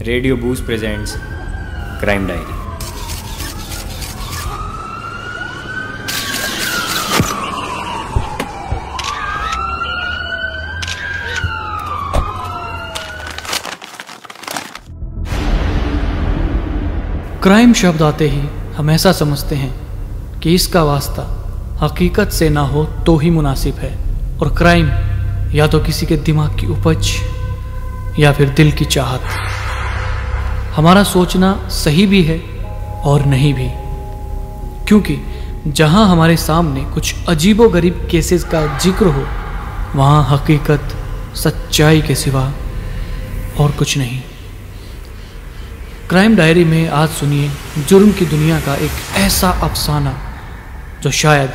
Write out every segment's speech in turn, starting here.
Radio boost presents crime diary. Crime शब्द आते ही हम ऐसा समझते हैं कि इसका वास्ता हकीकत से ना हो तो ही मुनासिब है, और क्राइम या तो किसी के दिमाग की उपज या फिर दिल की चाहत। हमारा सोचना सही भी है और नहीं भी, क्योंकि जहां हमारे सामने कुछ अजीबोगरीब केसेस का जिक्र हो वहां हकीकत सच्चाई के सिवा और कुछ नहीं। क्राइम डायरी में आज सुनिए जुर्म की दुनिया का एक ऐसा अफसाना जो शायद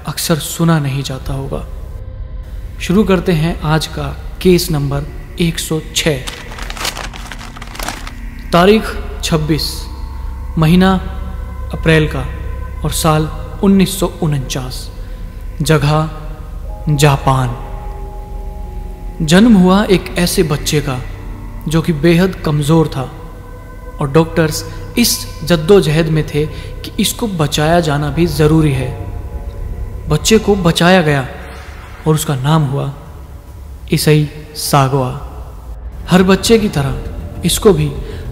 अक्सर सुना नहीं जाता होगा। शुरू करते हैं आज का केस नंबर 106। तारीख 26, महीना अप्रैल का और साल 1949, जगह जापान। जन्म हुआ एक ऐसे बच्चे का जो कि बेहद कमज़ोर था और डॉक्टर्स इस जद्दोजहद में थे कि इसको बचाया जाना भी ज़रूरी है। बच्चे को बचाया गया और उसका नाम हुआ ईसाई सागवा। हर बच्चे की तरह इसको भी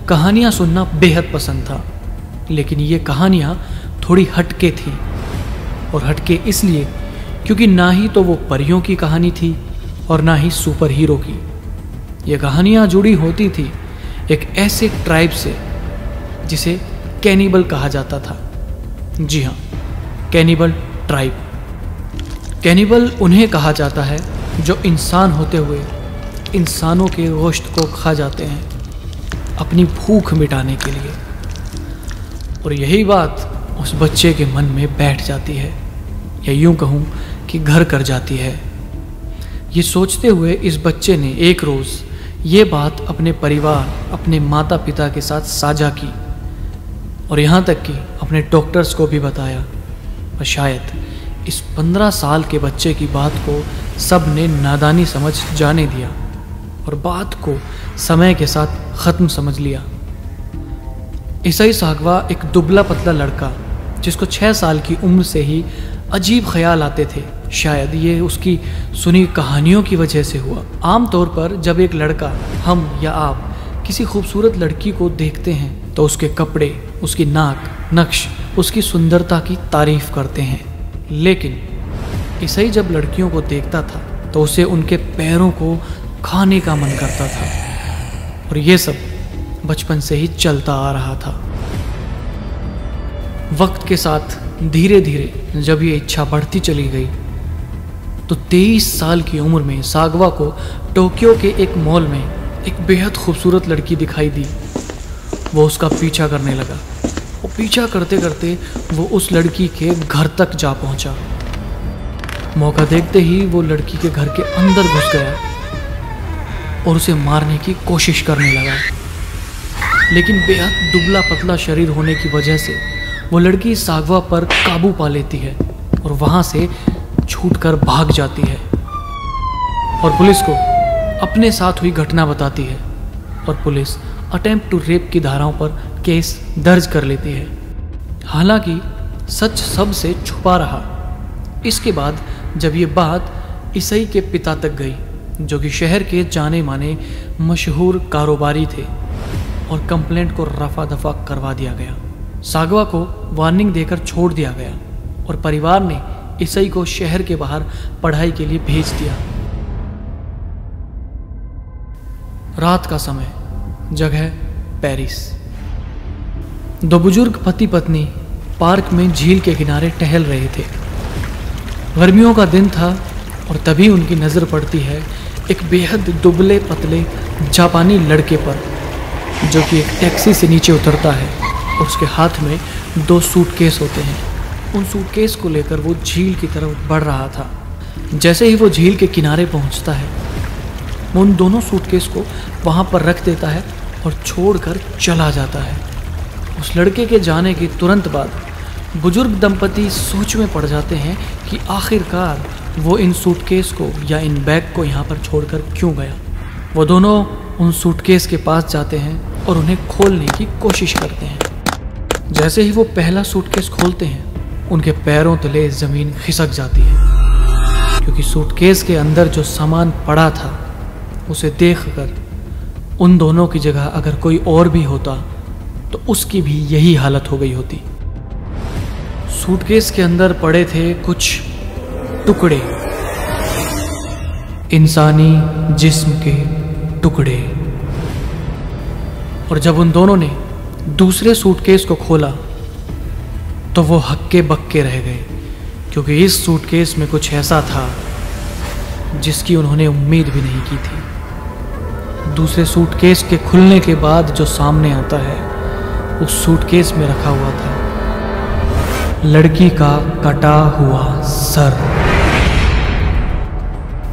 कहानियाँ सुनना बेहद पसंद था, लेकिन ये कहानियाँ थोड़ी हटके थी। और हटके इसलिए क्योंकि ना ही तो वो परियों की कहानी थी और ना ही सुपर हीरो की। ये कहानियाँ जुड़ी होती थी एक ऐसे ट्राइब से जिसे कैनिबल कहा जाता था। जी हाँ, कैनिबल ट्राइब। कैनिबल उन्हें कहा जाता है जो इंसान होते हुए इंसानों के गोश्त को खा जाते हैं अपनी भूख मिटाने के लिए। और यही बात उस बच्चे के मन में बैठ जाती है, या यूं कहूँ कि घर कर जाती है। ये सोचते हुए इस बच्चे ने एक रोज़ ये बात अपने परिवार, अपने माता पिता के साथ साझा की और यहाँ तक कि अपने डॉक्टर्स को भी बताया। और शायद इस 15 साल के बच्चे की बात को सब ने नादानी समझ जाने दिया और बात को समय के साथ ख़त्म समझ लिया। ईसाई सागवा एक दुबला पतला लड़का जिसको 6 साल की उम्र से ही अजीब ख्याल आते थे। शायद ये उसकी सुनी कहानियों की वजह से हुआ। आमतौर पर जब एक लड़का, हम या आप, किसी खूबसूरत लड़की को देखते हैं तो उसके कपड़े, उसकी नाक, नक्श, उसकी सुंदरता की तारीफ करते हैं। लेकिन ईसाई जब लड़कियों को देखता था तो उसे उनके पैरों को खाने का मन करता था, और ये सब बचपन से ही चलता आ रहा था। वक्त के साथ धीरे धीरे जब ये इच्छा बढ़ती चली गई तो 23 साल की उम्र में सागवा को टोक्यो के एक मॉल में एक बेहद खूबसूरत लड़की दिखाई दी। वो उसका पीछा करने लगा। वो पीछा करते करते वो उस लड़की के घर तक जा पहुंचा। मौका देखते ही वो लड़की के घर के अंदर घुस गया और उसे मारने की कोशिश करने लगा। लेकिन बेहद दुबला पतला शरीर होने की वजह से वो लड़की सागवा पर काबू पा लेती है और वहाँ से छूटकर भाग जाती है और पुलिस को अपने साथ हुई घटना बताती है। और पुलिस अटेम्प्ट टू रेप की धाराओं पर केस दर्ज कर लेती है। हालांकि सच सबसे छुपा रहा। इसके बाद जब ये बात ईसाई के पिता तक गई, जो कि शहर के जाने माने मशहूर कारोबारी थे, और कंप्लेंट को रफा दफा करवा दिया गया। सागवा को वार्निंग देकर छोड़ दिया गया और परिवार ने ईसाई को शहर के बाहर पढ़ाई के लिए भेज दिया। रात का समय, जगह पेरिस। दो बुजुर्ग पति पत्नी पार्क में झील के किनारे टहल रहे थे। गर्मियों का दिन था और तभी उनकी नज़र पड़ती है एक बेहद दुबले पतले जापानी लड़के पर, जो कि एक टैक्सी से नीचे उतरता है और उसके हाथ में 2 सूटकेस होते हैं। उन सूटकेस को लेकर वो झील की तरफ बढ़ रहा था। जैसे ही वो झील के किनारे पहुंचता है, वो उन दोनों सूटकेस को वहां पर रख देता है और छोड़कर चला जाता है। उस लड़के के जाने के तुरंत बाद बुजुर्ग दंपति सोच में पड़ जाते हैं कि आखिरकार वो इन सूटकेस को या इन बैग को यहाँ पर छोड़कर क्यों गया। वो दोनों उन सूटकेस के पास जाते हैं और उन्हें खोलने की कोशिश करते हैं। जैसे ही वो पहला सूटकेस खोलते हैं, उनके पैरों तले ज़मीन खिसक जाती है, क्योंकि सूटकेस के अंदर जो सामान पड़ा था उसे देखकर उन दोनों की जगह अगर कोई और भी होता तो उसकी भी यही हालत हो गई होती। सूटकेस के अंदर पड़े थे कुछ टुकड़े, इंसानी जिस्म के टुकड़े। और जब उन दोनों ने दूसरे सूटकेस को खोला तो वो हक्के बक्के रह गए, क्योंकि इस सूटकेस में कुछ ऐसा था जिसकी उन्होंने उम्मीद भी नहीं की थी। दूसरे सूटकेस के खुलने के बाद जो सामने आता है, उस सूटकेस में रखा हुआ था लड़की का कटा हुआ सर।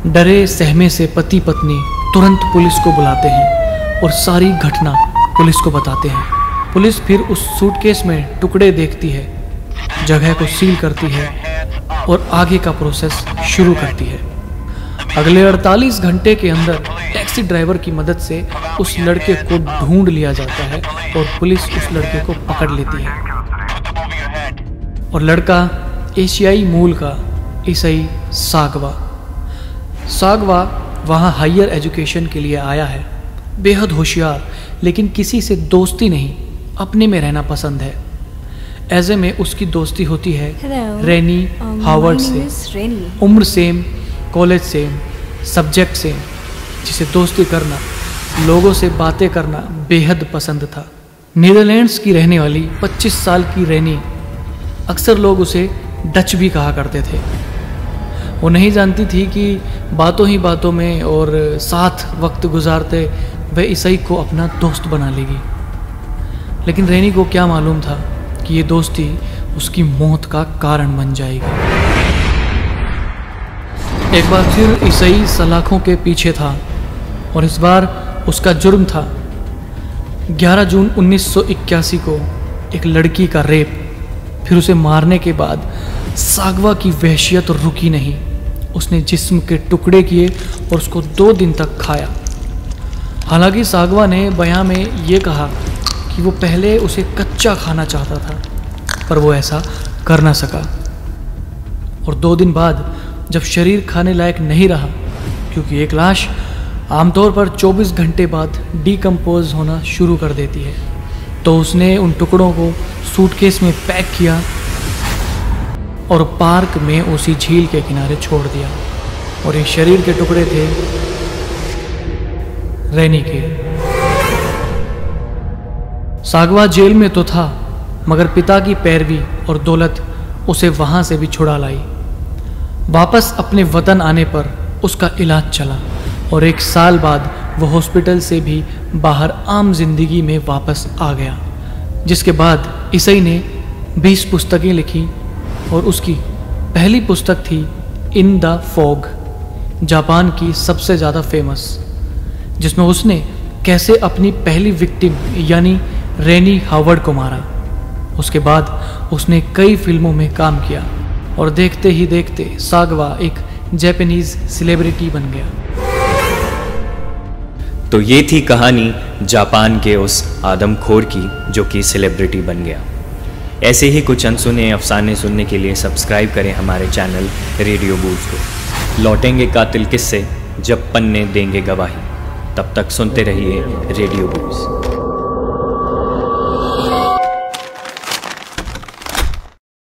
डरे सहमे से पति पत्नी तुरंत पुलिस को बुलाते हैं और सारी घटना पुलिस को बताते हैं। पुलिस फिर उस सूटकेस में टुकड़े देखती है, जगह को सील करती है और आगे का प्रोसेस शुरू करती है। अगले 48 घंटे के अंदर टैक्सी ड्राइवर की मदद से उस लड़के को ढूंढ लिया जाता है और पुलिस उस लड़के को पकड़ लेती है। और लड़का एशियाई मूल का ईसाई सागवा वहाँ हायर एजुकेशन के लिए आया है। बेहद होशियार, लेकिन किसी से दोस्ती नहीं, अपने में रहना पसंद है। ऐसे में उसकी दोस्ती होती है रेनी हावर्ड से। उम्र same, college same, subject same, जिसे दोस्ती करना, लोगों से बातें करना बेहद पसंद था। नीदरलैंड्स की रहने वाली 25 साल की रेनी, अक्सर लोग उसे डच भी कहा करते थे। वो नहीं जानती थी कि बातों ही बातों में और साथ वक्त गुजारते वह ईसाई को अपना दोस्त बना लेगी। लेकिन रेनी को क्या मालूम था कि ये दोस्ती उसकी मौत का कारण बन जाएगी। एक बार फिर ईसाई सलाखों के पीछे था और इस बार उसका जुर्म था 11 जून 1981 को एक लड़की का रेप। फिर उसे मारने के बाद सागवा की वहशियत रुकी नहीं। उसने जिस्म के टुकड़े किए और उसको 2 दिन तक खाया। हालांकि सागवा ने बयान में ये कहा कि वो पहले उसे कच्चा खाना चाहता था, पर वो ऐसा कर ना सका। और 2 दिन बाद जब शरीर खाने लायक नहीं रहा, क्योंकि एक लाश आमतौर पर 24 घंटे बाद डिकम्पोज होना शुरू कर देती है, तो उसने उन टुकड़ों को सूटकेस में पैक किया और पार्क में उसी झील के किनारे छोड़ दिया। और ये शरीर के टुकड़े थे रेनी के। सागवा जेल में तो था, मगर पिता की पैरवी और दौलत उसे वहां से भी छुड़ा लाई। वापस अपने वतन आने पर उसका इलाज चला और 1 साल बाद वो हॉस्पिटल से भी बाहर आम जिंदगी में वापस आ गया। जिसके बाद ईसाई ने 20 पुस्तकें लिखी और उसकी पहली पुस्तक थी इन द फॉग, जापान की सबसे ज़्यादा फेमस, जिसमें उसने कैसे अपनी पहली विक्टिम यानी रेनी हावर्ड को मारा। उसके बाद उसने कई फिल्मों में काम किया और देखते ही देखते सागवा एक जापानीज सेलिब्रिटी बन गया। तो ये थी कहानी जापान के उस आदमखोर की जो कि सेलिब्रिटी बन गया। ऐसे ही कुछ अनसुने अफसाने सुनने के लिए सब्सक्राइब करें हमारे चैनल रेडियो बूज को। लौटेंगे कातिल किस्से जब पन्ने देंगे गवाही। तब तक सुनते रहिए रेडियो बूज।